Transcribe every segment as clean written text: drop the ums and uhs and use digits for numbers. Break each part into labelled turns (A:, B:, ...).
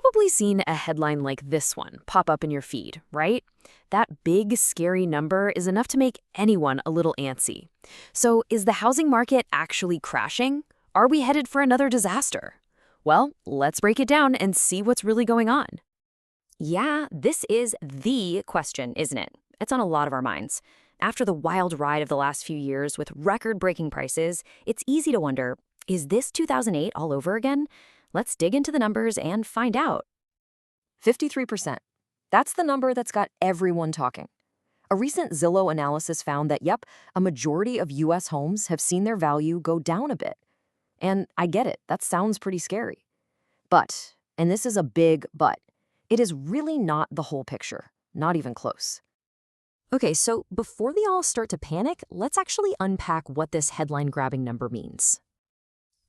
A: probably seen a headline like this one pop up in your feed, right? That big, scary number is enough to make anyone a little antsy. So, is the housing market actually crashing? Are we headed for another disaster? Well, let's break it down and see what's really going on.
B: Yeah, this is the question, isn't it? It's on a lot of our minds. After the wild ride of the last few years with record-breaking prices, it's easy to wonder, is this 2008 all over again? Let's dig into the numbers and find out. 53%. That's the number that's got everyone talking. A recent Zillow analysis found that, yep, a majority of U.S. homes have seen their value go down a bit. And I get it, that sounds pretty scary. But, and this is a big but, it is really not the whole picture, not even close. Okay, so before they all start to panic, let's actually unpack what this headline-grabbing number means.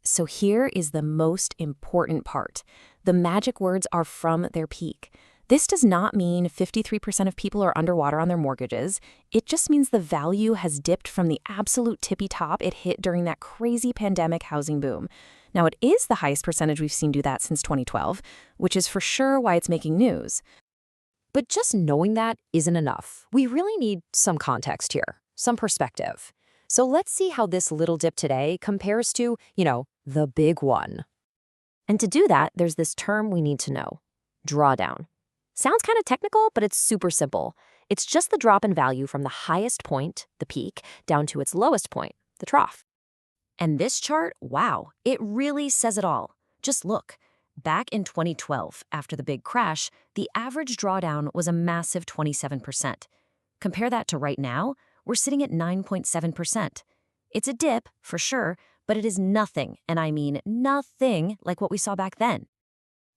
B: So here is the most important part. The magic words are from their peak. This does not mean 53% of people are underwater on their mortgages. It just means the value has dipped from the absolute tippy top it hit during that crazy pandemic housing boom. Now, it is the highest percentage we've seen do that since 2012, which is for sure why it's making news. But just knowing that isn't enough. We really need some context here, some perspective. So let's see how this little dip today compares to, the big one. And to do that, there's this term we need to know: drawdown. Sounds kind of technical, but it's super simple. It's just the drop in value from the highest point, the peak, down to its lowest point, the trough. And this chart, wow, it really says it all. Just look. Back in 2012, after the big crash, the average drawdown was a massive 27%. Compare that to right now, we're sitting at 9.7%. It's a dip, for sure, but it is nothing, and I mean nothing, like what we saw back then.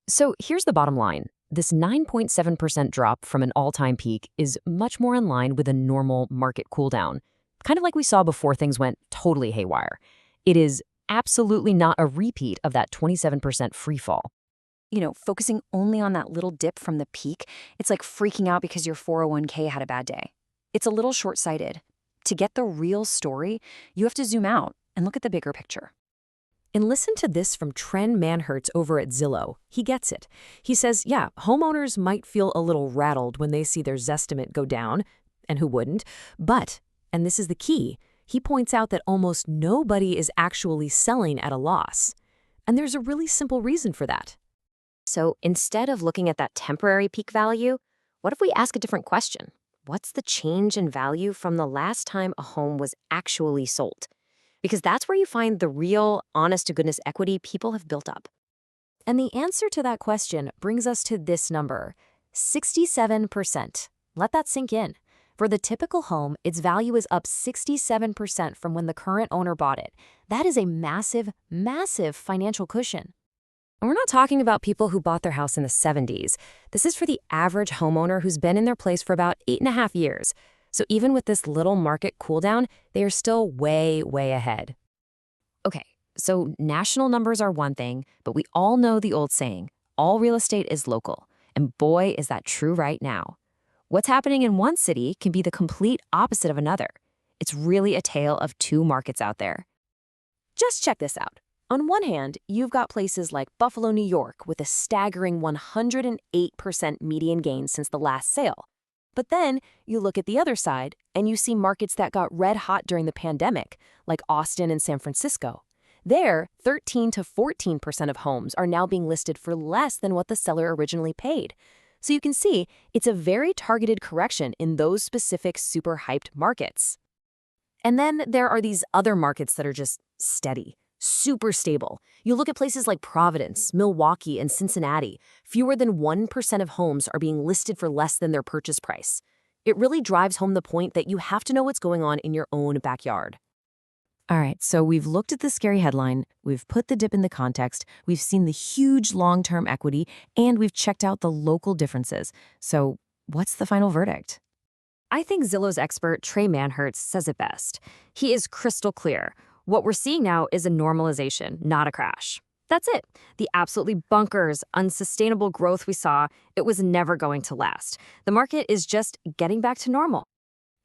B: So here's the bottom line. This 9.7% drop from an all-time peak is much more in line with a normal market cooldown, kind of like we saw before things went totally haywire. It is absolutely not a repeat of that 27% free fall. Focusing only on that little dip from the peak, it's like freaking out because your 401k had a bad day. It's a little short-sighted. To get the real story, you have to zoom out and look at the bigger picture. And listen to this from Tren Manhertz over at Zillow. He gets it. He says, yeah, homeowners might feel a little rattled when they see their Zestimate go down, and who wouldn't, but, and this is the key, he points out that almost nobody is actually selling at a loss. And there's a really simple reason for that. So instead of looking at that temporary peak value, what if we ask a different question? What's the change in value from the last time a home was actually sold? Because that's where you find the real, honest-to-goodness equity people have built up. And the answer to that question brings us to this number, 67%. Let that sink in. For the typical home, its value is up 67% from when the current owner bought it. That is a massive, massive financial cushion. And we're not talking about people who bought their house in the 70s. This is for the average homeowner who's been in their place for about 8.5 years. So even with this little market cooldown, they are still way, way ahead. Okay, so national numbers are one thing, but we all know the old saying, all real estate is local. And boy, is that true right now. What's happening in one city can be the complete opposite of another. It's really a tale of two markets out there. Just check this out. On one hand, you've got places like Buffalo, New York, with a staggering 108% median gain since the last sale. But then you look at the other side, and you see markets that got red hot during the pandemic, like Austin and San Francisco. There, 13 to 14% of homes are now being listed for less than what the seller originally paid. So you can see it's a very targeted correction in those specific super hyped markets. And then there are these other markets that are just steady, super stable. You look at places like Providence, Milwaukee, and Cincinnati. Fewer than 1% of homes are being listed for less than their purchase price. It really drives home the point that you have to know what's going on in your own backyard. All right, so we've looked at the scary headline, we've put the dip in the context, we've seen the huge long-term equity, and we've checked out the local differences. So what's the final verdict? I think Zillow's expert, Tren Manhertz, says it best. He is crystal clear. What we're seeing now is a normalization, not a crash. That's it. The absolutely bonkers, unsustainable growth we saw, it was never going to last. The market is just getting back to normal.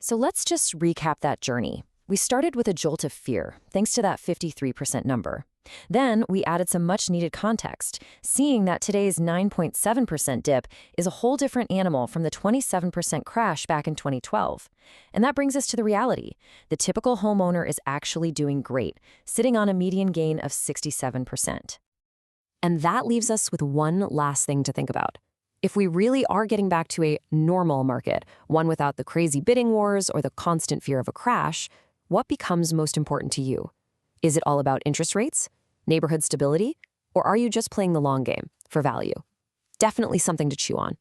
B: So let's just recap that journey. We started with a jolt of fear, thanks to that 53% number. Then we added some much-needed context, seeing that today's 9.7% dip is a whole different animal from the 27% crash back in 2012. And that brings us to the reality. The typical homeowner is actually doing great, sitting on a median gain of 67%. And that leaves us with one last thing to think about. If we really are getting back to a normal market, one without the crazy bidding wars or the constant fear of a crash, what becomes most important to you? Is it all about interest rates, neighborhood stability, or are you just playing the long game for value? Definitely something to chew on.